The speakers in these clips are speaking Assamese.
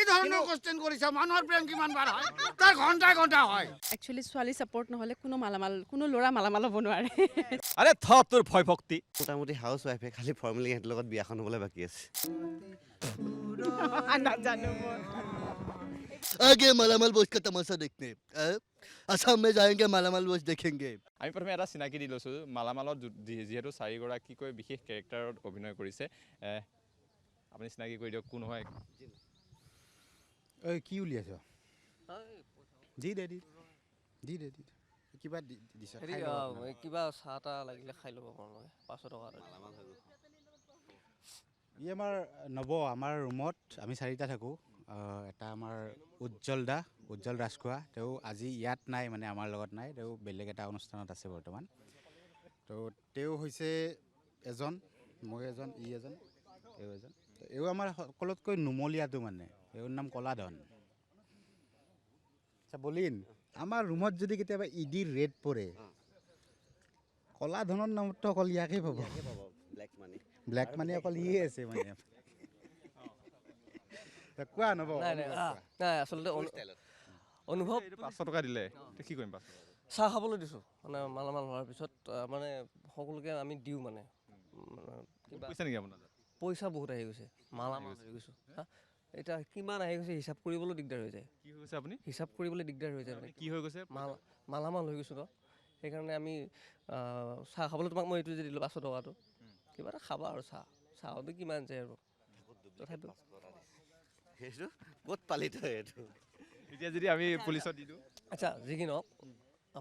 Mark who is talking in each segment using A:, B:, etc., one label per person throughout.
A: ধৰণৰ কোৱেশ্চন কৰিছা মানুহৰ প্ৰেম কিমান বাৰ হয় তাৰ ঘণ্টাই ঘণ্টা হয়
B: একচুৱেলি ছোৱালী ছাপৰ্ট নহ'লে কোনো ল'ৰা মালামাল হ'ব নোৱাৰে
C: আৰে থ তোৰ ভয় ভক্তি
D: মোটামুটি হাউচ ৱাইফে খালি ফৰ্মেলি সিহঁতৰ লগত বিয়াখন হ'বলৈ বাকী আছে
B: নাজানো মই
E: आगे मालामाल बॉयज का तमाशा देखने असम में जाएंगे मालामाल बॉयज देखेंगे
C: আমি প্ৰথমে এটা চিনাকি দি লৈছোঁ মালামালত যিহেতু চাৰিগৰাকীকৈ বিশেষ কেৰেক্টাৰত অভিনয় কৰিছে আপুনি চিনাকি কৰি দিয়ক কোন হয়
A: ঐ কি উলিয়াইছ দি দে কিবা দিছ
F: কিবা চাহ তাহ লাগিলে খাই ল'ব আপোনালোকে 500 টকা
A: ই আমাৰ নব আমাৰ ৰুমত আমি চাৰিটা থাকোঁ এটা আমাৰ উজ্জ্বল ৰাজখোৱা তেওঁ আজি ইয়াত নাই মানে আমাৰ লগত নাই তেওঁ বেলেগ এটা অনুষ্ঠানত আছে বৰ্তমান তো তেওঁ হৈছে এজন মই এজন ই এজন তেওঁ এজন এও আমাৰ সকলোতকৈ নুমলীয়াটো মানে এওঁৰ নাম কলাধন আচ্ছা বলিন আমাৰ ৰুমত যদি কেতিয়াবা ইডিৰ ৰেড পৰে কলাধনৰ নামতো অকল ইয়াকে পাব ব্লেক মানি অকল ইয়ে আছে মানে কোৱা নব
F: নাই আচলতে অনুভৱ
C: 500 টকা দিলে কি কৰিম 500
F: চাহ খাবলৈ দিছোঁ মানে মালামাল হোৱাৰ পিছত মানে সকলোকে আমি দিওঁ মানে
C: পইচা নেকি আপোনাৰ
F: পইচা বহুত আহি গৈছে মালামাল হৈ গৈছোঁ এতিয়া কিমান আহি গৈছে হিচাপ কৰিবলৈ দিগদাৰ হৈ যায়
C: কি হৈছে আপুনি
F: হিচাপ কৰিবলৈ দিগদাৰ হৈ যায় মানে
C: কি হৈ গৈছে
F: মালামাল হৈ গৈছোঁ ন সেইকাৰণে আমি চাহ খাবলৈ তোমাক মই এইটো যে দিলোঁ 500 টকাটো কিবা এটা খাবা আৰু চাহটো কিমান যায় আৰু তথাপিও
D: সেইটো ক'ত পালি তই এইটো
C: এতিয়া যদি আমি পুলিচত দি দিওঁ
F: আচ্ছা যি কি নহওক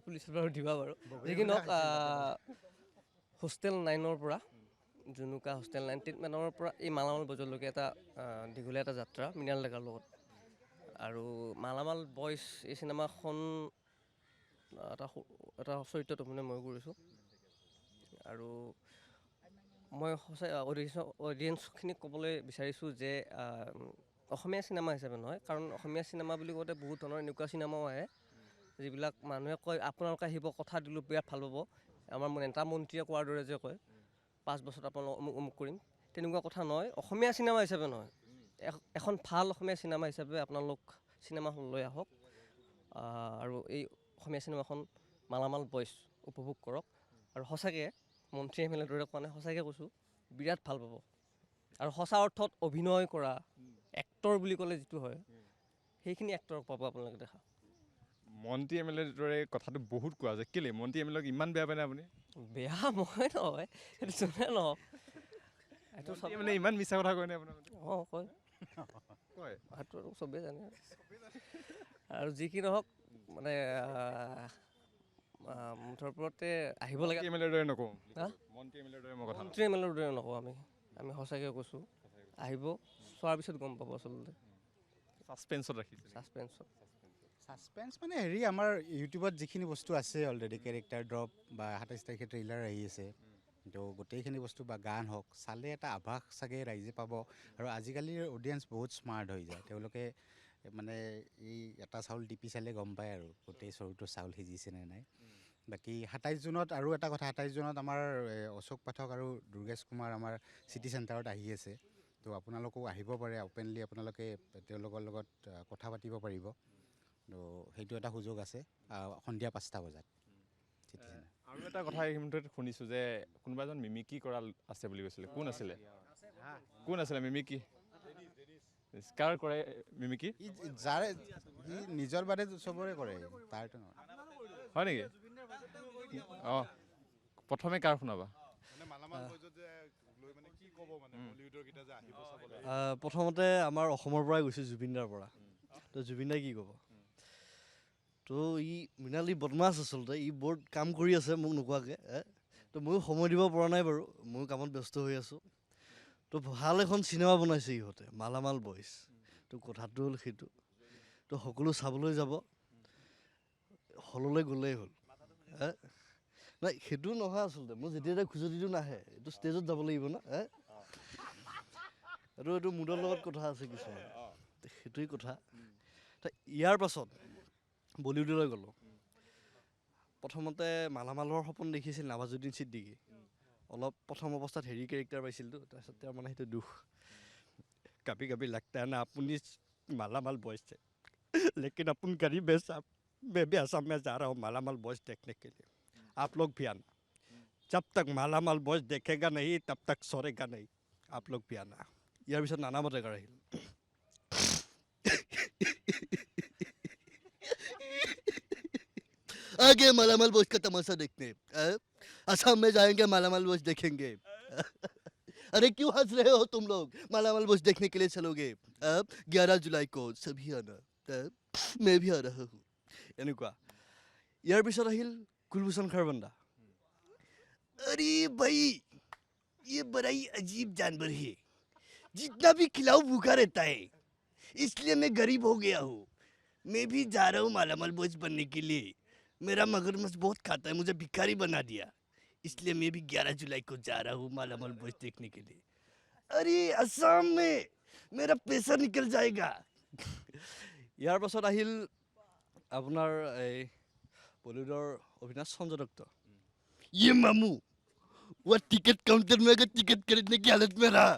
F: পুলিচত বাৰু দিবা বাৰু যি কি নহওক হোষ্টেল 9ৰ পৰা জুনুকা হোষ্টেল 9 ট্ৰিটমেণ্টৰ পৰা এই মালামাল বজাৰলৈকে এটা দীঘলীয়া এটা যাত্ৰা মৃণাল ডেকাৰ লগত আৰু মালামাল বয়জ এই চিনেমাখন এটা চৰিত্ৰত অভিনয় মই কৰিছোঁ আৰু মই সঁচাই অডিয়েঞ্চখিনিক ক'বলৈ বিচাৰিছোঁ যে অসমীয়া চিনেমা হিচাপে নহয় কাৰণ অসমীয়া চিনেমা বুলি কওঁতে বহুত ধৰণৰ এনেকুৱা চিনেমাও আহে যিবিলাক মানুহে কয় আপোনালোকে আহিব কথা দিলোঁ বিৰাট ভাল পাব আমাৰ নেতা মন্ত্ৰীয়ে কোৱাৰ দৰে যে কয় 5 বছৰত আপোনালোক অমুক কৰিম তেনেকুৱা কথা নহয় অসমীয়া চিনেমা হিচাপে নহয় এখন ভাল অসমীয়া চিনেমা হিচাপে আপোনালোক চিনেমা হললৈ আহক আৰু এই অসমীয়া চিনেমাখন মালামাল বয়জ উপভোগ কৰক আৰু সঁচাকৈ মন্ত্ৰী এম এল এৰ দৰে কোৱা নাই সঁচাকৈ কৈছোঁ বিৰাট ভাল পাব আৰু সঁচা অৰ্থত অভিনয় কৰা এক্টৰ বুলি ক'লে যিটো হয় সেইখিনি এক্টৰক পাব আপোনালোকে দেখা
C: মন্ত্ৰী এম এল এৰ দৰে কথাটো বহুত কোৱা যায় কেলে মন্ত্ৰী এম এল এক ইমান বেয়া পায় নে আপুনি
F: বেয়া মই নহয় সেইটো যোনে নহওক এইটো
C: মানে ইমান মিছা কথা কয় নে আপোনাৰ
F: অঁ কয় সেইটো আৰু চবেই জানে আৰু যি কি নহওক মানে মুঠৰ ওপৰতে আহিব লাগে
C: এম এল এৰ দৰে নকওঁ
F: মন্ত্ৰী এম এল এৰ দৰে নকওঁ আমি সঁচাকৈ কৈছোঁ আহিব চোৱাৰ পিছত গম পাব আচলতে
C: ছাছপেন্সত ৰাখিছে
A: ছাছপেন্স মানে হেৰি আমাৰ ইউটিউবত যিখিনি বস্তু আছে অলৰেডি কেৰেক্টাৰ ড্ৰপ বা 27 তাৰিখে ট্ৰেইলাৰ আহি আছে তো গোটেইখিনি বস্তু বা গান হওক চালে এটা আভাস চাগে ৰাইজে পাব আৰু আজিকালিৰ অডিয়েঞ্চ বহুত স্মাৰ্ট হৈ যায় তেওঁলোকে মানে এই এটা চাউল টিপি চালে গম পায় আৰু গোটেই চৰুটো চাউল সিজিছে নে নাই বাকী 27 জুনত আৰু এটা কথা 27 জুনত আমাৰ অশোক পাঠক আৰু দুৰ্গেশ কুমাৰ আমাৰ চিটি চেণ্টাৰত আহি আছে তো আপোনালোকেও আহিব পাৰে অ'পেনলি আপোনালোকে তেওঁলোকৰ লগত কথা পাতিব পাৰিব তো সেইটো এটা সুযোগ আছে সন্ধিয়া 5টা বজাত
C: আৰু এটা কথা এই মুহূৰ্তত শুনিছোঁ যে কোনোবা এজন মিমিক্ৰি কৰা আছে বুলি কৈছিলে কোন আছিলে মিমিক্ৰি কাৰ কৰে মিমিক্ৰি
A: যাৰে নিজৰ বাদে চবৰে কৰে তাৰটো নহয়
C: হয় নেকি অঁ প্ৰথমে কাৰ শুনাবা
G: প্ৰথমতে আমাৰ অসমৰ পৰাই গৈছে জুবিনদাৰ পৰা তো জুবিনদাই কি ক'ব তো ই মৃণালী বদমাছ আচলতে ই বৰ কাম কৰি আছে মোক নোকোৱাকৈ তো ময়ো সময় দিব পৰা নাই বাৰু ময়ো কামত ব্যস্ত হৈ আছোঁ তো ভাল এখন চিনেমা বনাইছে ইহঁতে মালামাল বয়জ তো কথাটো হ'ল সেইটো তো সকলো চাবলৈ যাব হললৈ গ'লেই হ'ল নাই সেইটো নহয় আচলতে মই যেতিয়া খুজতিটো নাহে এইটো ষ্টেজত যাব লাগিব না এইটো মুডৰ লগত কথা আছে কিছুমান সেইটোৱেই কথা ইয়াৰ পাছত বলিউডলৈ গ'লোঁ প্ৰথমতে মালামালৰ সপোন দেখিছিল নাৱাজুদ্দিন ছিদ্দিকী অলপ প্ৰথম অৱস্থাত হেৰি কেৰেক্টাৰ পাইছিলতো তাৰপিছত তেওঁৰ মানে সেইটো দুখ কাপি কাপি লাগতা না আপুনি मालामाल बॉयज थे लेकिन अपन गरीब है साहब मैं भी असम में जा रहा हूँ मालामाल बॉयज देखने के लिए आप लोग भी आना जब तक मालामाल बॉयज देखेगा नहीं तब तक सोरेगा नहीं आप लोग भी आना ইয়াৰ পিছত নানা বটেকাৰ আহিল
E: आगे मालामाल बॉयज का तमाशा देखने असम में जाएंगे मालामाल बॉयज देखेंगे अरे क्यों हंस रहे हो तुम लोग मालामाल बॉयज देखने के लिए चलोगे 11 जुलाई को सभी आना मैं भी आ रहा हूँ
G: এনেকুৱা ইয়াৰ পিছত আহিল কুলভূষণ খাৰবান্দা
E: अरे भाई ये बड़ा ही अजीब जानवर है जितना भी खिलाओ भूखा रहता है इसलिए मैं गरीब हो गया हूँ मैं भी जा रहा हूँ मालामाल बॉयज बनने के लिए मेरा मगरमच्छ बहुत खाता है मुझे भिखारी बना दिया इसलिए मैं भी 11 जुलाई को जा रहा हूँ मालामाल बॉयज देखने के लिए अरे असम में मेरा पैसा निकल जाएगा
G: ইয়াৰ পাছত আহিল আপোনাৰ এই বলিউডৰ অভিনেতা সঞ্জয় দত্ত
E: ये मामू वो टिकट काउंटर में अगर टिकट खरीदने की हालत में रहा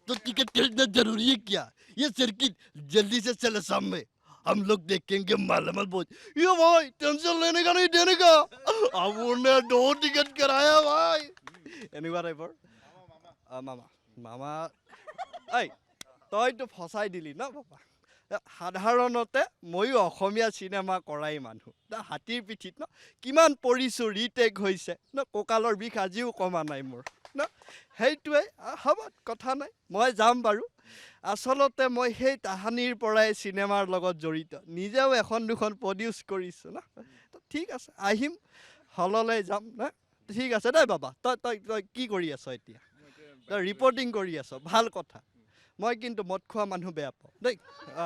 E: तो टिकट खरीदना जरूरी है क्या ये सर्किट जल्दी से चल असम में हम लोग देखेंगे मालामाल बॉयज ये भाई टेंशन लेने का नहीं देने का अब उन्होंने 2 टिकट कराया भाई
G: এনেকুৱা টাইপৰ মামা মামা এই তইতো ফচাই দিলি ন বাবা সাধাৰণতে ময়ো অসমীয়া চিনেমা কৰাই মানুহ হাতীৰ পিঠিত ন কিমান পৰিছোঁ ৰিটেক হৈছে ন কঁকালৰ বিষ আজিও কমা নাই মোৰ ন সেইটোৱে হ'ব কথা নাই মই যাম বাৰু আচলতে মই সেই তাহানিৰ পৰাই চিনেমাৰ লগত জড়িত নিজেও এখন দুখন প্ৰডিউচ কৰিছোঁ ন ঠিক আছে আহিম হললৈ যাম না ঠিক আছে দেই বাবা তই তই তই কি কৰি আছ এতিয়া তই ৰিপৰ্টিং কৰি আছ ভাল কথা মই কিন্তু মদ খোৱা মানুহ বেয়া পাওঁ দেই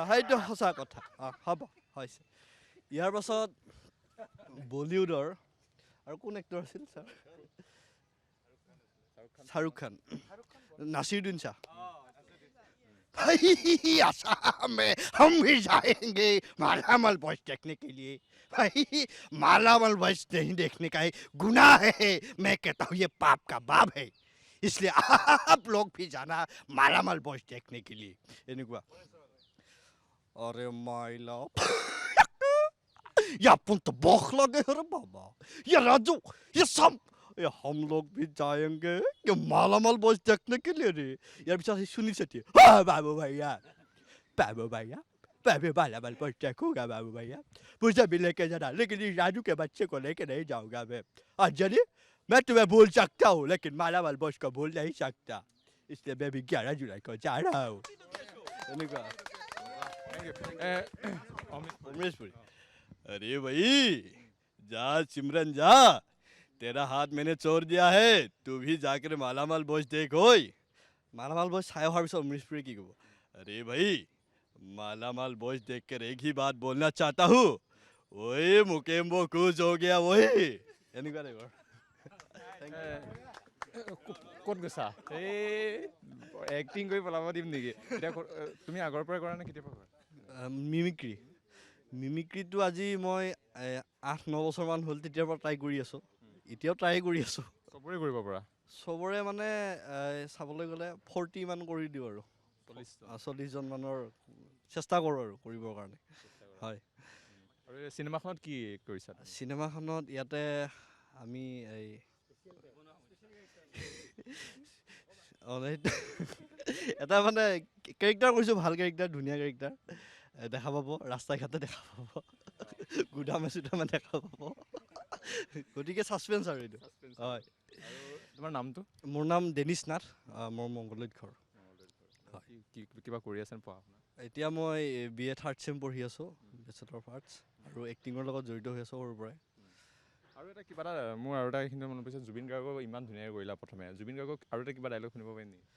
G: সেইটো সঁচা কথা হ'ব হৈছে ইয়াৰ পাছত বলিউডৰ আৰু কোন এক্টৰ আছিল ছাৰ শ্বাহৰুখ খান নাছিৰুদ্দিন শ্বাহ
E: भाई असम में हम भी जाएंगे मालामाल बॉयज देखने के लिए भाई मालामाल बॉयज नहीं देखने का है गुनाह है मैं कहता हूँ ये पाप का बाप है इसलिए आप लोग भी जाना मालामाल बॉयज देखने के लिए
G: এনেকুৱা अरे माइला
E: ये अपन तो बौख लगे हो रे बाबा ये राजू ये सब
G: ये हम लोग भी जाएंगे कि मालामाल बॉयज देखने के लिए रे यार बेचारा सुनी सकती बाबू भैया बाबू मालामाल बॉयज देखूंगा बाबू भैया मुझे भी लेके जाना लेकिन इस राजू के बच्चे को लेके नहीं जाऊंगा मैं अंजलि मैं तुम्हें भूल सकता हूँ लेकिन मालामाल बॉयज को भूल नहीं सकता इसलिए मैं भी 11 जुलाई को जा रहा हूँ এনেকুৱা उमेश पुरी अरे भाई जा सिमरन जा तेरा हाथ मैंने छोड़ दिया है तू भी जाकर मालामाल बॉयज देख ओए मालामाल बॉयज চাই অহাৰ পিছত उमेश पुरी কি ক'ব अरे भाई मालामाल बॉयज देख कर एक ही बात बोलना चाहता हूँ ओए मुकेम्बो कुछ हो गया ओए এনেকুৱা টাইপৰ
C: ক'ত গৈছা এই এক্টিং কৰি পেলাব দিম নেকি এতিয়া তুমি আগৰ পৰাই কৰা নে কেতিয়াৰ পৰা কৰা
G: মিমিক্ৰি মিমিক্ৰিটো আজি মই 8-9 বছৰমান হ'ল তেতিয়াৰ পৰা ট্ৰাই কৰি আছোঁ এতিয়াও ট্ৰাই কৰি আছোঁ
C: চবৰে কৰিব পৰা
G: চবৰে মানে চাবলৈ গ'লে 40 মান কৰি দিওঁ আৰু 40 জন মানৰ চেষ্টা কৰোঁ আৰু কৰিবৰ কাৰণে হয়
C: আৰু চিনেমাখনত কি কৰিছা
G: চিনেমাখনত ইয়াতে আমি এই এটা মানে কেৰেক্টাৰ কৰিছোঁ ভাল কেৰেক্টাৰ ধুনীয়া কেৰেক্টাৰ দেখা পাব ৰাস্তা ঘাটে দেখা পাব গুদামে চুদামে দেখা পাব গতিকে ছাছপেন্স আৰু এইটো হয়
C: তোমাৰ নামটো
G: মোৰ নাম ডেনিছ নাথ মোৰ মংগলদৈত ঘৰ
C: কিবা কৰি আছেনে পঢ়া শুনা
G: এতিয়া মই BA 3rd চেম পঢ়ি আছোঁ বেচেলৰ অফ আৰ্টছ আৰু এক্টিঙৰ লগত জড়িত হৈ আছোঁ সৰুৰ পৰাই
C: আৰু এটা কিবা এটা মোৰ আৰু এটা এইখিনি মনত পৰিছে জুবিন গাৰ্গক ইমান ধুনীয়াকৈ কৰিলা প্ৰথমে জুবিন গাৰ্গক আৰু এটা কিবা ডাইলগ শুনিব পাৰিম নেকি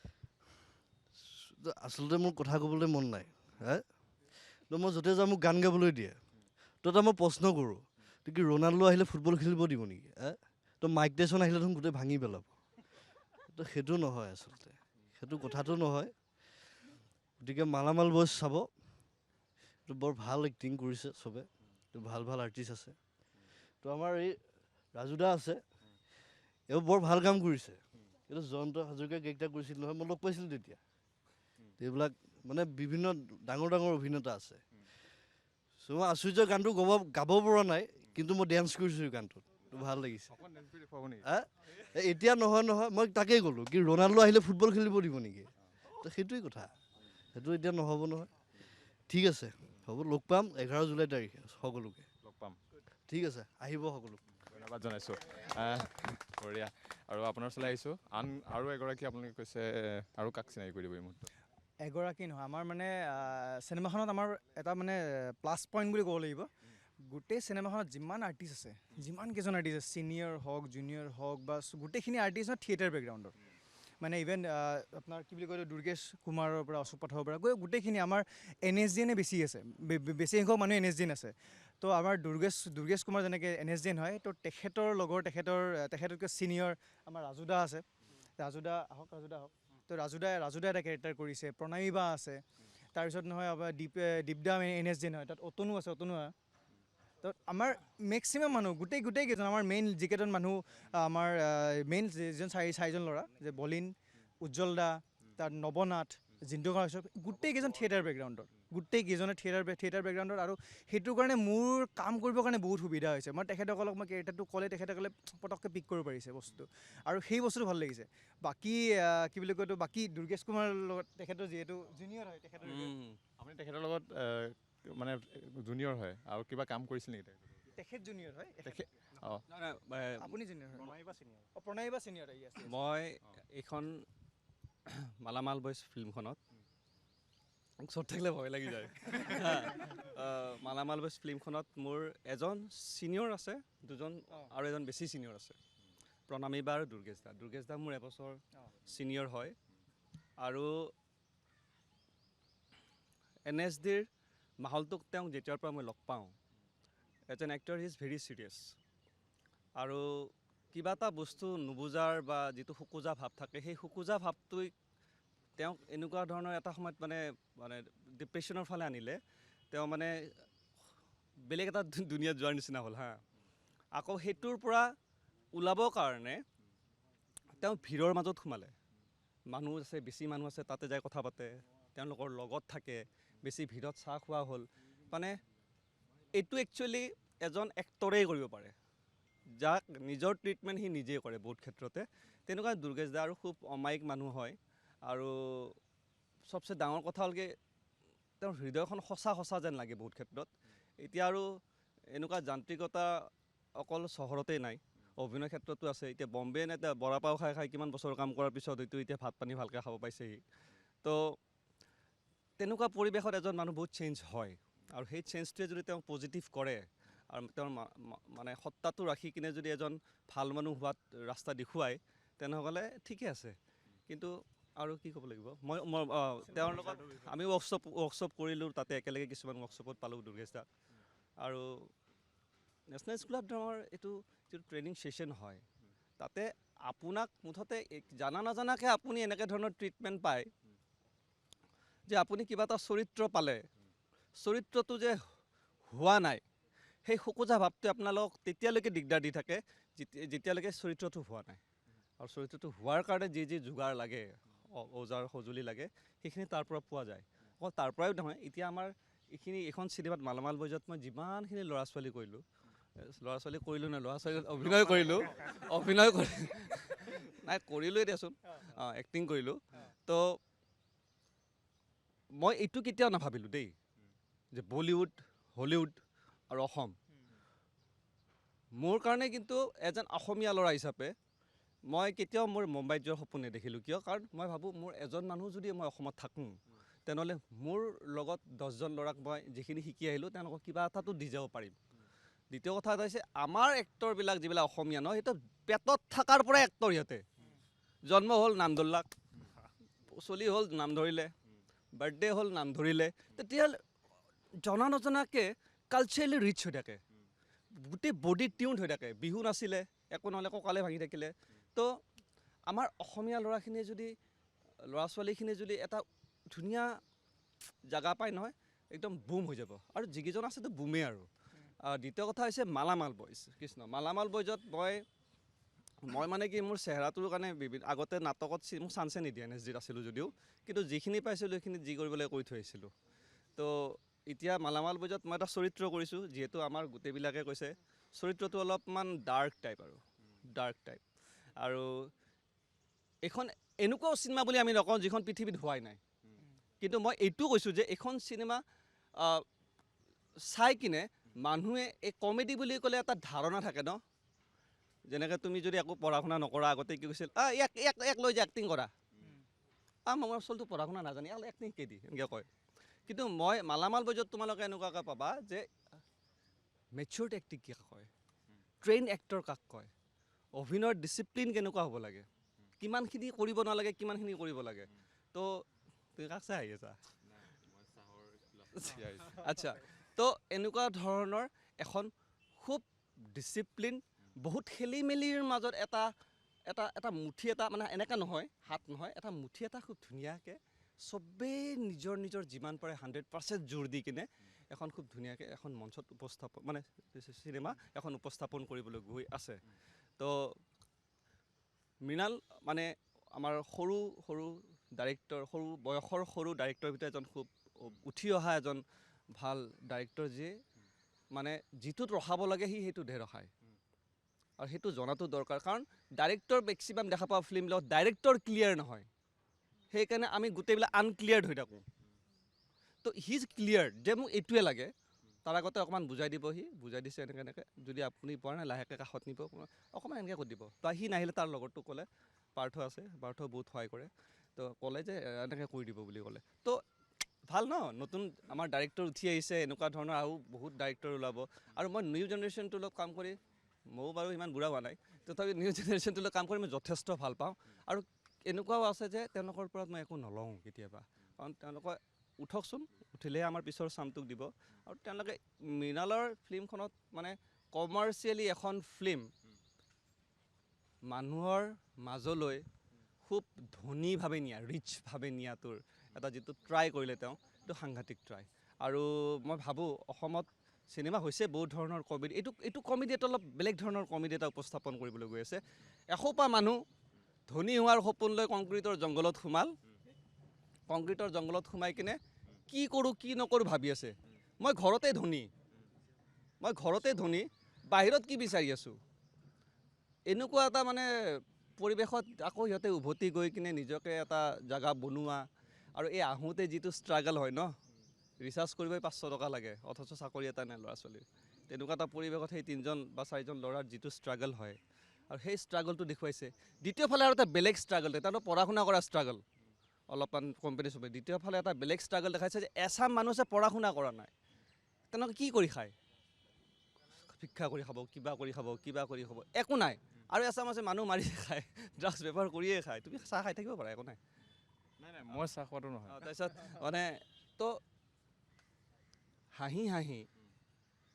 G: আচলতে মোৰ কথা ক'বলৈ মন নাই হে তো মই য'তে যাওঁ মোক গান গাবলৈ দিয়ে তো এটা মই প্ৰশ্ন কৰোঁ তো কি ৰণাল্ডো আহিলে ফুটবল খেলিব দিব নেকি তো মাইক টাইছন আহিলে দেখোন গোটেই ভাঙি পেলাব তো সেইটো নহয় আচলতে সেইটো কথাটো নহয় গতিকে মালামাল বয়জ চাব তো বৰ ভাল এক্টিং কৰিছে চবে তো ভাল ভাল আৰ্টিষ্ট আছে তো আমাৰ এই ৰাজুদা আছে এও বৰ ভাল কাম কৰিছে এইটো জয়ন্ত হাজৰিকা কেৰেক্টাৰ কৰিছিল নহয় মই লগ পাইছিলোঁ তেতিয়া এইবিলাক মানে বিভিন্ন ডাঙৰ ডাঙৰ অভিনেতা আছে চ' মই আশ্চৰ্য গানটো গাব পৰা নাই কিন্তু মই ডেন্স কৰিছোঁ গানটোত তো ভাল লাগিছে
C: অকণ dance কৰি দেখুৱাব নেকি?
G: এতিয়া নহয় মই তাকেই ক'লোঁ কি ৰনাল্ডো আহিলে ফুটবল খেলিব দিব নেকি তো সেইটোৱেই কথা সেইটো এতিয়া নহ'ব নহয় ঠিক আছে হ'ব লগ পাম 11 জুলাই তাৰিখে সকলোকে
C: লগ পাম
G: ঠিক আছে আহিব সকলো
C: ধন্যবাদ জনাইছোঁ বঢ়িয়া আৰু আপোনাৰ ওচৰলৈ আহিছোঁ আৰু এগৰাকী আপোনালোকে কৈছে আৰু কাক চিনাকি কৰি দিব এই মুহূৰ্তত
H: এগৰাকী নহয় আমাৰ মানে চিনেমাখনত আমাৰ এটা মানে প্লাছ পইণ্ট বুলি ক'ব লাগিব গোটেই চিনেমাখনত যিমান আৰ্টিষ্ট আছে যিমান কেইজন আৰ্টিষ্ট আছে ছিনিয়ৰ হওক জুনিয়ৰ হওক বা গোটেইখিনি আৰ্টিষ্ট থিয়েটাৰ বেকগ্ৰাউণ্ডৰ মানে ইভেন আপোনাৰ কি বুলি কয় দুৰ্গেশ কুমাৰৰ পৰা অশোক পাঠকৰ পৰা গোটেইখিনি আমাৰ NSGN বেছি আছে বেছি সংখ্যক মানুহ NSGN আছে তো আমাৰ দুৰ্গেশ কুমাৰ যেনেকৈ NSGN হয় তো তেখেতৰ লগৰ তেখেততকৈ ছিনিয়ৰ আমাৰ ৰাজুদা আছে ৰাজুদা আহক তো ৰাজুদাই এটা কেৰেক্টাৰ কৰিছে প্ৰণামী বা আছে তাৰপিছত নহয় আপোনাৰ দীপদা NSGN হয় তাত অতনু আছে তো আমাৰ মেক্সিমাম মানুহ গোটেইকেইজন আমাৰ মেইন যিকেইজন মানুহ আমাৰ মেইন যিজন চাৰিজন ল'ৰা যে বলিন উজ্জ্বল দা তাৰ নৱনাথ জিন্দুকাৰ গোটেইকেইজন থিয়েটাৰ বেকগ্ৰাউণ্ডৰ গোটেইকেইজনে থিয়েটাৰ বেকগ্ৰাউণ্ডৰ আৰু সেইটোৰ কাৰণে মোৰ কাম কৰিবৰ কাৰণে বহুত সুবিধা হৈছে মই তেখেতসকলক মই কেৰেক্টাৰটো ক'লে তেখেতসকলে পটককৈ পিক কৰিব পাৰিছে বস্তুটো আৰু সেই বস্তুটো ভাল লাগিছে বাকী কি বুলি কয় বাকী দুৰ্গেশ কুমাৰৰ লগত তেখেতৰ যিহেতু জুনিয়ৰ হয় তেখেতৰ
C: আপুনি তেখেতৰ লগত মানে জুনিয়ৰ হয় আৰু কিবা কাম কৰিছিল নেকি
H: তেখেত জুনিয়ৰ হয় আপুনি জুনিয়ৰ হয় প্ৰণামী বা ছিনিয়ৰ
I: মই এইখন মালামাল বয়জ ফিল্মখনত ওচৰত থাকিলে ভয় লাগি যায় মালামাল বয়জ ফিল্মখনত মোৰ এজন ছিনিয়ৰ আছে দুজন আৰু এজন বেছি ছিনিয়ৰ আছে প্ৰণামী বা আৰু দুৰ্গেশ দা মোৰ এবছৰ ছিনিয়ৰ হয় আৰু NSDৰ মাহলটোক তেওঁক যেতিয়াৰ পৰা মই লগ পাওঁ as an actor he is very serious আৰু কিবা এটা বস্তু নুবুজাৰ বা যিটো শুকুজা ভাৱ থাকে সেই শুকুজা ভাৱটোই তেওঁক এনেকুৱা ধৰণৰ এটা সময়ত মানে ডিপ্ৰেশ্যনৰ ফালে আনিলে তেওঁ মানে বেলেগ এটা দুনিয়াত যোৱাৰ নিচিনা হ'ল আকৌ সেইটোৰ পৰা ওলাবৰ কাৰণে তেওঁ ভিৰৰ মাজত সোমালে মানুহ আছে বেছি মানুহ আছে তাতে যাই কথা পাতে তেওঁলোকৰ লগত থাকে বেছি ভিৰত চাহ খোৱা হ'ল মানে এইটো একচুৱেলি এজন এক্টৰেই কৰিব পাৰে যাক নিজৰ ট্ৰিটমেণ্ট সি নিজেই কৰে বহুত ক্ষেত্ৰতে তেনেকুৱা দুৰ্গেশ দা আৰু খুব অমায়িক মানুহ হয় আৰু চবচে ডাঙৰ কথা হ'ল কি তেওঁৰ হৃদয়খন সঁচা যেন লাগে বহুত ক্ষেত্ৰত এতিয়া আৰু এনেকুৱা যান্ত্ৰিকতা অকল চহৰতেই নাই অভিনয় ক্ষেত্ৰতো আছে এতিয়া বম্বে নে এতিয়া বৰা পাও খাই কিমান বছৰ কাম কৰাৰ পিছত হয়তো এতিয়া ভাত পানী ভালকৈ খাব পাইছেহি তো তেনেকুৱা পৰিৱেশত এজন মানুহ বহুত চেঞ্জ হয় আৰু সেই চেঞ্জটোৱে যদি তেওঁ পজিটিভ কৰে আৰু তেওঁৰ মানে সত্তাটো ৰাখি কিনে যদি এজন ভাল মানুহ হোৱাত ৰাস্তা দেখুৱায় তেনেহ'লে ঠিকে আছে কিন্তু আৰু কি ক'ব লাগিব মই তেওঁৰ লগত আমি ৱৰ্কশ্বপ কৰিলোঁ তাতে একেলগে কিছুমান ৱৰ্কশ্বপত পালোঁ দুৰ্গেশ দাক আৰু নেশ্যনেল স্কুল অফ ড্ৰামাৰ এইটো যিটো ট্ৰেইনিং ছেশ্যন হয় তাতে আপোনাক মুঠতে জানা নাজানাকৈ আপুনি এনেকৈ ধৰণৰ ট্ৰিটমেণ্ট পায় যে আপুনি কিবা এটা চৰিত্ৰ পালে চৰিত্ৰটো যে হোৱা নাই সেই শুকুজা ভাৱটোৱে আপোনালোকক তেতিয়ালৈকে দিগদাৰ দি থাকে যেতিয়ালৈকে চৰিত্ৰটো হোৱা নাই আৰু চৰিত্ৰটো হোৱাৰ কাৰণে যি যোগাৰ লাগে ঔজাৰ সঁজুলি লাগে সেইখিনি তাৰ পৰা পোৱা যায় অকল তাৰ পৰাও নহয় এতিয়া আমাৰ এইখন চিনেমাত মালামাল বয়জত মই যিমানখিনি ল'ৰা ছোৱালী কৰিলোঁ নে ল'ৰা ছোৱালী অভিনয় নাই কৰিলোৱে দিয়াচোন এক্টিং কৰিলোঁ তো মই এইটো কেতিয়াও নাভাবিলোঁ দেই যে বলিউড হলিউড আৰু অসম মোৰ কাৰণে কিন্তু এজন অসমীয়া ল'ৰা হিচাপে মই কেতিয়াও মোৰ মুম্বাইত যোৱাৰ সপোন নেদেখিলোঁ কিয় কাৰণ মই ভাবোঁ মোৰ এজন মানুহ যদি মই অসমত থাকোঁ তেনেহ'লে মোৰ লগত 10জন ল'ৰাক মই যিখিনি শিকি আহিলোঁ তেওঁলোকক কিবা এটাতো দি যাব পাৰিম দ্বিতীয় কথা এটা হৈছে আমাৰ এক্টৰবিলাক যিবিলাক অসমীয়া ন সেইটো পেটত থকাৰ পৰাই এক্টৰ সিহঁতে জন্ম হ'ল নাম ধৰলাক চলি হ'ল নাম ধৰিলে বাৰ্থডে হ'ল নাম ধৰিলে তেতিয়াহ'লে জনা নজনাকৈ কালচাৰেলি ৰিচ হৈ থাকে গোটেই বডি টিউন হৈ থাকে বিহু নাছিলে একো নহ'লে কঁকালে ভাঙি থাকিলে তো আমাৰ অসমীয়া ল'ৰা ছোৱালীখিনিয়ে যদি এটা ধুনীয়া জাগা পায় নহয় একদম বুম হৈ যাব আৰু যিকেইজন আছেতো বুমেই আৰু দ্বিতীয় কথা হৈছে মালামাল বয়জ মালামাল বয়জত মই মানে কি মোৰ চেহেৰাটোৰ কাৰণে আগতে নাটকত মোক চান্সে নিদিয়ে NSD-ত আছিলোঁ যদিও, কিন্তু যিখিনি পাইছিলোঁ সেইখিনি যি কৰিবলৈ কৈ থৈ আহিছিলোঁ। তো এতিয়া মালামাল বইজত মই এটা চৰিত্ৰ কৰিছোঁ, যিহেতু আমাৰ গোটেইবিলাকে কৈছে চৰিত্ৰটো অলপমান ডাৰ্ক টাইপ আৰু এইখন এনেকুৱাও চিনেমা বুলি আমি নকওঁ যিখন পৃথিৱীত হোৱাই নাই, কিন্তু মই এইটো কৈছোঁ যে এইখন চিনেমা চাই কিনে মানুহে এই কমেডি বুলি ক'লে এটা ধাৰণা থাকে ন, যেনেকৈ তুমি যদি একো পঢ়া শুনা নকৰা, আগতে কি কৈছিল এক লৈ যে এক্টিং কৰা, মোৰ আচলতে পঢ়া শুনা নাজানি এক্টিং কি দি এনেকৈ কয়। কিন্তু মই মালামাল বইজত তোমালোকে এনেকুৱাকৈ পাবা যে মেচিয়ৰ্ড এক্টিং কাক কয়, ট্ৰেইন এক্টৰ কাক কয়, অভিনয়ৰ ডিচিপ্লিন কেনেকুৱা হ'ব লাগে, কিমানখিনি কৰিব নালাগে, কিমানখিনি কৰিব লাগে। তো তুমি কাক চাই আহি আছা? আচ্ছা, তো এনেকুৱা ধৰণৰ এখন খুব ডিচিপ্লিন, বহুত খেলি মেলিৰ মাজত এটা মুঠি এটা মানে এনেকুৱা নহয়, হাত নহয়, এটা মুঠি এটা খুব ধুনীয়াকৈ চবেই নিজৰ যিমান পাৰে 100% জোৰ দি কিনে এখন খুব ধুনীয়াকৈ এখন মঞ্চত উপস্থাপন মানে চিনেমা এখন উপস্থাপন কৰিবলৈ গৈ আছে। তো মৃণাল মানে আমাৰ সৰু ডাইৰেক্টৰ, সৰু বয়সৰ ডাইৰেক্টৰৰ ভিতৰত এজন খুব উঠি অহা এজন ভাল ডাইৰেক্টৰ, যিয়ে মানে যিটোত ৰখাব লাগে সেইটোতহে ৰখায়, আৰু সেইটো জনাটো দৰকাৰ। কাৰণ ডাইৰেক্টৰ মেক্সিমাম দেখা পাওঁ ফিল্মবিলাকত ডাইৰেক্টৰ ক্লিয়াৰ নহয়, সেইকাৰণে আমি গোটেইবিলাক আনক্লিয়াৰ্ড হৈ থাকোঁ। তো হি ইজ ক্লিয়াৰ যে মোক এইটোৱে লাগে, তাৰ আগতে অকণমান বুজাই দিব, বুজাই দিছে এনেকৈ যদি আপুনি পোৱা নাই লাহেকৈ কাষত নিব অকণমান এনেকৈ কৰি দিব। তো সি নাহিলে তাৰ লগৰটো ক'লে, পাৰ্থ আছে, পাৰ্থ বহুত সহায় কৰে, তো ক'লে যে এনেকৈ কৰি দিব বুলি ক'লে। তো ভাল ন, নতুন আমাৰ ডাইৰেক্টৰ উঠি আহিছে, এনেকুৱা ধৰণৰ আৰু বহুত ডাইৰেক্টৰ ওলাব। আৰু মই নিউ জেনেৰেশ্যনটোৰ লগত কাম কৰি, ময়ো বাৰু ইমান বুঢ়া হোৱা নাই, তথাপি নিউ জেনেৰেশ্যনটোৰ লগত কাম কৰি মই যথেষ্ট ভাল পাওঁ। আৰু এনেকুৱাও আছে যে তেওঁলোকৰ ওপৰত মই একো নলওঁ কেতিয়াবা, কাৰণ তেওঁলোকে উঠকচোন, উঠিলেহে আমাৰ পিছৰ চামটোক দিব। আৰু তেওঁলোকে মৃণালৰ ফিল্মখনত মানে কমাৰ্চিয়েলি এখন ফিল্ম মানুহৰ মাজলৈ খুব ধনীভাৱে নিয়া, ৰিচভাৱে নিয়াটোৰ এটা যিটো ট্ৰাই কৰিলে তেওঁ, সেইটো সাংঘাতিক ট্ৰাই। আৰু মই ভাবোঁ অসমত চিনেমা হৈছে বহুত ধৰণৰ কমেডি, এইটো কমেডি এটা অলপ বেলেগ ধৰণৰ কমেডি এটা উপস্থাপন কৰিবলৈ গৈ আছে। এসোপা মানুহ ধনী হোৱাৰ সপোন লৈ কংক্ৰিটৰ জংঘলত সোমাই কিনে কি কৰোঁ কি নকৰোঁ ভাবি আছে। মই ঘৰতে ধনী, বাহিৰত কি বিচাৰি আছোঁ, এনেকুৱা এটা মানে পৰিৱেশত আকৌ সিহঁতে উভতি গৈ কিনে নিজকে এটা জেগা বনোৱা, আৰু এই আহোঁতে যিটো ষ্ট্ৰাগল হয় ন, ৰিচাৰ্জ কৰিবই 500 টকা লাগে, অথচ চাকৰি এটা নাই ল'ৰা ছোৱালীৰ, তেনেকুৱা এটা পৰিৱেশত সেই 3জন বা 4জন ল'ৰাৰ যিটো ষ্ট্ৰাগল হয়, আৰু সেই ষ্ট্ৰাগলটো দেখুৱাইছে। দ্বিতীয়ফালে আৰু এটা বেলেগ ষ্ট্ৰাগল, এটা পঢ়া শুনা কৰা ষ্ট্ৰাগল, অলপমান কোম্পানী চবে। দ্বিতীয়ফালে এটা বেলেগ ষ্ট্ৰাগল দেখাইছে যে এচাম মানুহ আছে পঢ়া শুনা কৰা নাই, তেওঁলোকে কি কৰি খায়, ভিক্ষা কৰি খাব, কিবা কৰি খাব, একো নাই। আৰু এচাম আছে মানুহ মাৰি খায়, ড্ৰাগছ বেপাৰ কৰিয়ে খায়, তুমি চাহ খাই থাকিব পাৰা, একো নাই।
C: নাই মই চাহ খোৱাটো নহয়।
I: তাৰপিছত মানে তো হাঁহি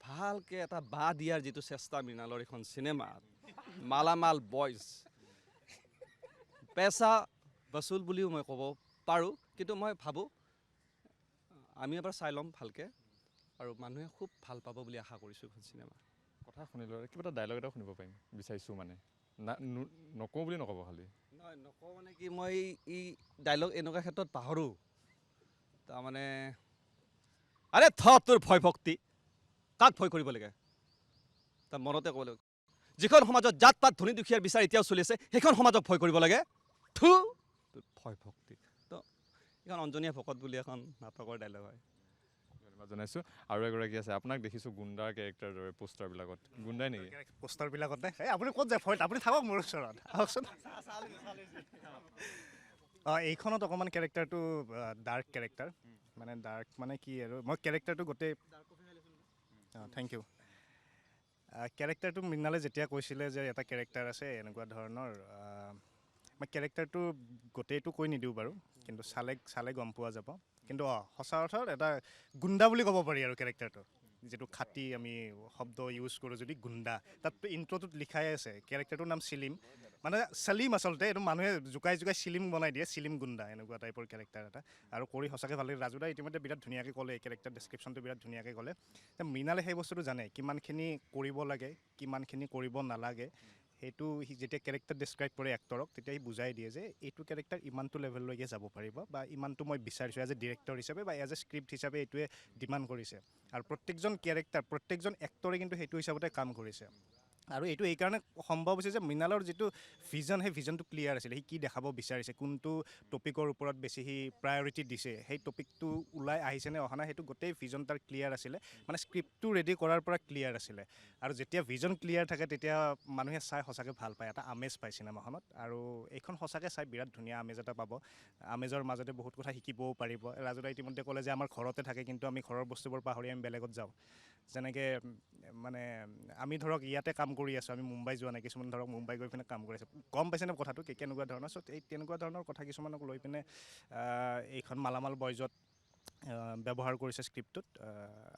I: ভালকৈ এটা বাঁহ দিয়াৰ যিটো চেষ্টা মৃণালৰ এখন চিনেমা মালামাল বইজ, পেচা বচুল বুলিও মই ক'ব পাৰোঁ। কিন্তু মই ভাবোঁ আমি এবাৰ চাই ল'ম ভালকৈ, আৰু মানুহে খুব ভাল পাব বুলি আশা কৰিছোঁ এখন চিনেমা।
C: কথা শুনিলোঁ, কিবা এটা ডাইলগ এটা শুনিব পাৰিম বিচাৰিছোঁ, মানে নকওঁ বুলি নক'ব খালি।
I: নহয় নকওঁ মানে কি, মই এই ডাইলগ এনেকুৱা ক্ষেত্ৰত পাহৰোঁ, তাৰমানে আৰে তোৰ ভয় ভক্তি, কাক ভয় কৰিব লাগে, তাৰ মনতে ক'ব লাগে, যিখন সমাজত জাত পাত ধনী দুখীয়াৰ বিচাৰ এতিয়াও চলি আছে, সেইখন সমাজক ভয় কৰিব লাগে, তোৰ ভয় ভক্তি। তো এইখন অঞ্জনীয়া ভকত বুলি এখন নাটকৰ ডাইলগ হয়।
C: ধন্যবাদ জনাইছোঁ। আৰু এগৰাকী আছে, আপোনাক দেখিছোঁ গুণ্ডাৰ কেৰেক্টাৰ দৰে পোষ্টাৰবিলাকত, গুণ্ডাই নেকি?
A: পোষ্টাৰবিলাকতে আপুনি ক'ত যায় ফইট, আপুনি থাকক মোৰ ওচৰত আহকচোন। এইখনত অকণমান কেৰেক্টাৰটো ডাৰ্ক কেৰেক্টাৰ, মানে ডাৰ্ক মানে কি আৰু, মই কেৰেক্টাৰটো গোটেই থেংক ইউ। কেৰেক্টাৰটো মৃণালে যেতিয়া কৈছিলে যে এটা কেৰেক্টাৰ আছে এনেকুৱা ধৰণৰ, মই কেৰেক্টাৰটো গোটেইটো কৈ নিদিওঁ বাৰু, কিন্তু চালে গম পোৱা যাব। কিন্তু সঁচা অৰ্থত এটা গুণ্ডা বুলি ক'ব পাৰি আৰু কেৰেক্টাৰটো, যিটো খাটি আমি শব্দ ইউজ কৰোঁ যদি গুণ্ডা, তাত ইণ্ট্ৰ'টোত লিখাই আছে কেৰেক্টাৰটোৰ নাম চিলিম, মানে চালিম আচলতে, এইটো মানুহে জোকাই চিলিম বনাই দিয়ে, চিলিম গুণ্ডা এনেকুৱা টাইপৰ কেৰেক্টাৰ এটা। আৰু কৰি সঁচাকৈ ভাল লাগে। ৰাজুদাই ইতিমধ্যে বিৰাট ধুনীয়াকৈ ক'লে, কেৰেক্টাৰ ডেছক্ৰিপশ্যনটো বিৰাট ধুনীয়াকৈ ক'লে। মৃণালে সেই বস্তুটো জানে, কিমানখিনি কৰিব লাগে কিমানখিনি কৰিব নালাগে,
J: সেইটো সি যেতিয়া কেৰেক্টাৰ ডেছক্ৰাইব কৰে এক্টৰক তেতিয়া সি বুজাই দিয়ে যে এইটো কেৰেক্টাৰ ইমানটো লেভেললৈকে যাব পাৰিব বা ইমানটো মই বিচাৰিছোঁ এজ এ ডিৰেক্টৰ হিচাপে বা এজ এ স্ক্ৰিপ্ট হিচাপে এইটোৱে ডিমাণ্ড কৰিছে আৰু প্ৰত্যেকজন কেৰেক্টাৰ প্ৰত্যেকজন এক্টৰে কিন্তু সেইটো হিচাপতে কাম কৰিছে আৰু এইটো এইকাৰণে সম্ভৱ হৈছে যে মৃণালৰ যিটো ভিজন সেই ভিজনটো ক্লিয়াৰ আছিলে সি কি দেখাব বিচাৰিছে কোনটো টপিকৰ ওপৰত বেছি সি প্ৰায়ৰিটি দিছে সেই টপিকটো ওলাই আহিছে নে অহা নাই সেইটো গোটেই ভিজন তাৰ ক্লিয়াৰ আছিলে মানে স্ক্ৰিপ্টটো ৰেডি কৰাৰ পৰা ক্লিয়াৰ আছিলে আৰু যেতিয়া ভিজন ক্লিয়াৰ থাকে তেতিয়া মানুহে চাই সঁচাকৈ ভাল পায় এটা আমেজ পায় চিনেমাখনত আৰু এইখন সঁচাকৈ চাই বিৰাট ধুনীয়া আমেজ এটা পাব আমেজৰ মাজতে বহুত কথা শিকিবও পাৰিব ৰাজুদা ইতিমধ্যে ক'লে যে আমাৰ ঘৰতে থাকে কিন্তু আমি ঘৰৰ বস্তুবোৰ পাহৰি আমি বেলেগত যাওঁ যেনেকৈ মানে আমি ধৰক ইয়াতে কাম কৰি আছোঁ আমি মুম্বাই যোৱা নাই কিছুমান ধৰক মুম্বাই গৈ পিনে কাম কৰি আছোঁ গম পাইছেনে কথাটো কেনেকুৱা ধৰণৰ চ' এই তেনেকুৱা ধৰণৰ কথা কিছুমানক লৈ পিনে এইখন মালামাল বয়জত ব্যৱহাৰ কৰিছে স্ক্ৰিপ্টটোত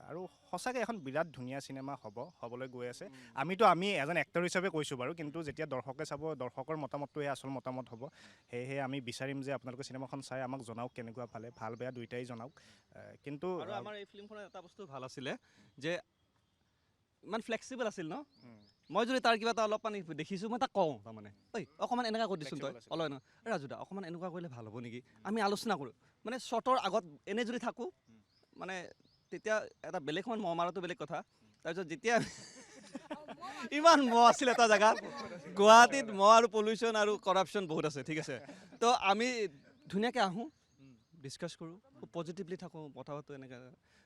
J: আৰু সঁচাকৈ এখন বিৰাট ধুনীয়া চিনেমা হ'বলৈ গৈ আছে আমি এজন এক্টৰ হিচাপে কৈছোঁ বাৰু কিন্তু যেতিয়া দৰ্শকে চাব দৰ্শকৰ মতামতটোৱে আচল মতামত হ'ব সেয়েহে আমি বিচাৰিম যে আপোনালোকে চিনেমাখন চাই আমাক জনাওক কেনেকুৱা পালে ভাল বেয়া দুয়োটাই জনাওক কিন্তু
I: আৰু আমাৰ এই ফিল্মখনৰ এটা বস্তু ভাল আছিলে যে ইমান ফ্লেক্সিবল আছিল ন মই যদি তাৰ কিবা এটা অলপমান দেখিছোঁ মই তাক কওঁ তাৰমানে ঐ অকণমান এনেকুৱা কৰি দিছোঁ তই অলপ এনেকুৱা ৰাজুদা অকণমান এনেকুৱা কৰিলে ভাল হ'ব নেকি আমি আলোচনা কৰোঁ মানে শ্বটৰ আগত এনে যদি থাকোঁ মানে তেতিয়া এটা বেলেগ সময়ত মহ মাৰাটো বেলেগ কথা তাৰপিছত যেতিয়া ইমান মহ আছিল এটা জেগাত গুৱাহাটীত মহ আৰু পলিউশ্যন আৰু কৰাপশ্যন বহুত আছে ঠিক আছে তো আমি ধুনীয়াকৈ আহোঁ ডিছকাছ কৰোঁ খুব পজিটিভলি থাকোঁ কথা পাতোঁ এনেকৈ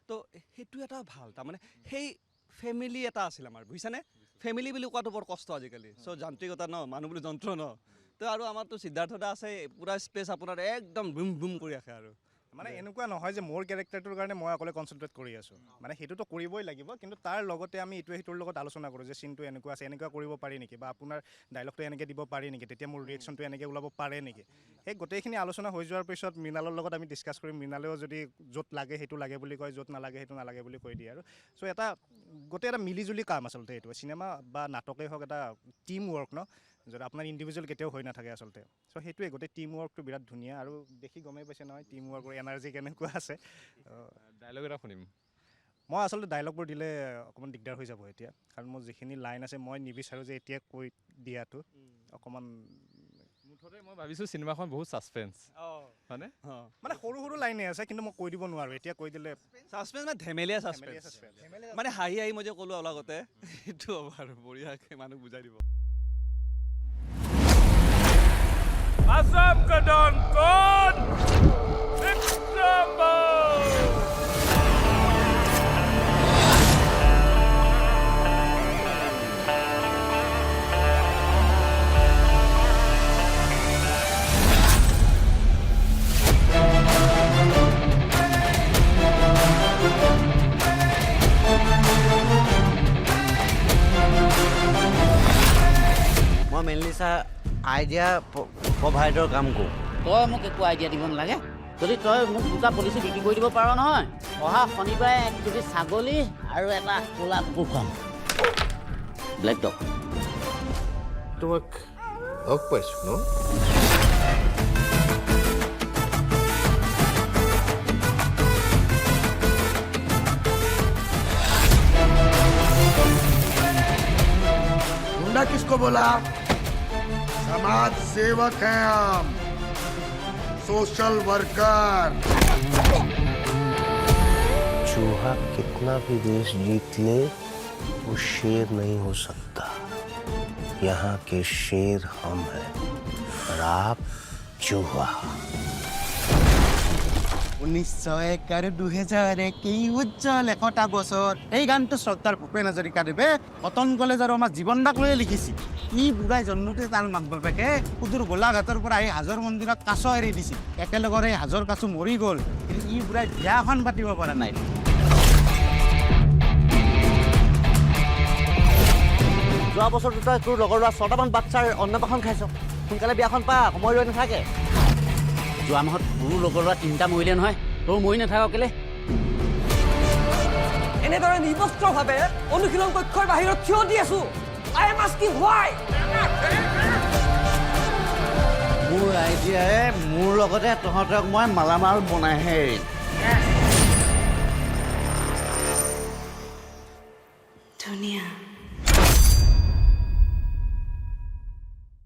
I: তো সেইটো এটা ভাল তাৰমানে সেই ফেমিলি এটা আছিল আমাৰ বুজিছানে ফেমিলি বুলি কোৱাটো বৰ কষ্ট আজিকালি চ' যান্ত্ৰিকতা ন মানুহ বুলি যন্ত্ৰ ন তো আৰু আমাৰতো সিদ্ধাৰ্থ দা আছে পূৰা স্পেচ আপোনাৰ একদম বুম বুম কৰি ৰাখে আৰু
J: মানে এনেকুৱা নহয় যে মোৰ কেৰেক্টাৰটোৰ কাৰণে মই অকলে কনচেনট্ৰেট কৰি আছোঁ মানে সেইটোতো কৰিবই লাগিব কিন্তু তাৰ লগতে আমি ইটোৱে সিটোৰ লগত আলোচনা কৰোঁ যে চিনটো এনেকুৱা আছে এনেকুৱা কৰিব পাৰি নেকি বা আপোনাৰ ডাইলগটো এনেকৈ দিব পাৰি নেকি তেতিয়া মোৰ ৰিয়েকশ্যনটো এনেকৈ ওলাব পাৰে নেকি সেই গোটেইখিনি আলোচনা হৈ যোৱাৰ পিছত মৃণালৰ লগত আমি ডিছকাছ কৰিম মৃণালেও যদি য'ত লাগে সেইটো লাগে বুলি কয় য'ত নালাগে সেইটো নালাগে বুলি কৈ দিয়ে আৰু চ' এটা গোটেই এটা মিলিজুলি কাম আচলতে এইটো চিনেমা বা নাটকেই হওক এটা টিম ৱৰ্ক ন যদি আপোনাৰ ইণ্ডিভিজুৱেল কেতিয়াও হৈ নাথাকে আচলতে চ' সেইটোৱে গোটেই টিম ৱৰ্কটো বিৰাট ধুনীয়া আৰু দেখি গমেই পাইছে নহয় টিম ৱৰ্কৰ এনাৰ্জি কেনেকুৱা আছে
C: ডাইলগ এটা শুনিম
J: মই আচলতে ডাইলগবোৰ দিলে অকণমান দিগদাৰ হৈ যাব এতিয়া কাৰণ মোৰ যিখিনি লাইন আছে মই নিবিচাৰোঁ যে এতিয়া কৈ দিয়াটো অকণমান
C: মুঠতে মই ভাবিছোঁ চিনেমাখন বহুত ছাছপেন্স হয়নে
J: মানে সৰু সৰু লাইনে আছে কিন্তু মই কৈ দিব নোৱাৰোঁ এতিয়া কৈ দিলে
I: ছাছপেন্স মানে ধেমেলীয়া ছাছপেন্স মানে হাঁহি হাঁহি মই যে ক'লোঁ অলপ আগতে সেইটো হ'ব আৰু বঢ়িয়াকৈ মানুহ বুজাই দিব
K: Azam Kadang Kon Victor
D: মই মেইনলি ছাৰ আইডিয়া প্ৰভাইডৰ কাম কৰোঁ
L: তই মোক একো আইডিয়া দিব নালাগে যদি তই মোক দুটা পলিচি বিক্ৰী কৰি দিব পাৰ নহয় অহা শনিবাৰে 1 কেজি ছাগলী আৰু এটা ক'লা কুকুৰ খুৱাম ব্লেক ডগ
K: তোমাক লগ পাইছোঁ ন
E: गुंडा किसको बोला समाज सेवक हैं हम सोशल वर्कर
M: चूहा कितना भी देश जीत ले वो शेर नहीं हो सकता यहाँ के शेर हम हैं और आप चूहा
A: 1901 আৰু 2001 কি উজ্জ্বল 100টা বছৰ এই গানটো শ্ৰদ্ধাৰ ভূপেন হাজৰিকাদেৱে কটন কলেজ আৰু আমাৰ জীৱনদাক লৈ লিখিছিল ই বুঢ়াই জন্মতে তাৰ মাক বাপেকে সুদূৰ গোলাঘাটৰ পৰা এই হাজৰ মন্দিৰত কাছ এৰি দিছিল একেলগৰে হাজৰ কাছু মৰি গ'ল কিন্তু ই বুঢ়াই বিয়াখন পাতিব পৰা নাই
G: যোৱা বছৰ তই তোৰ লগৰ ল'ৰা 6টামান বাচ্চাৰ অন্নপ্ৰাশন খাইছ সোনকালে বিয়াখন পা সময় ৰৈ নাথাকে
L: যোৱা মাহত মোৰো লগৰ ল'ৰা 3টা মৰিলে নহয় তোৰ মৰি নাথাক কেলে
F: এনেদৰে নিবস্ত্ৰভাৱে অনুশীলন কক্ষৰ বাহিৰত থিয় দি আছো আই এম আস্কিং হোৱাই
G: মোৰ আইডিয়াৰে মোৰ লগতে তহঁতক মই মালামাল বনাইহে এৰিম
N: ধুনীয়া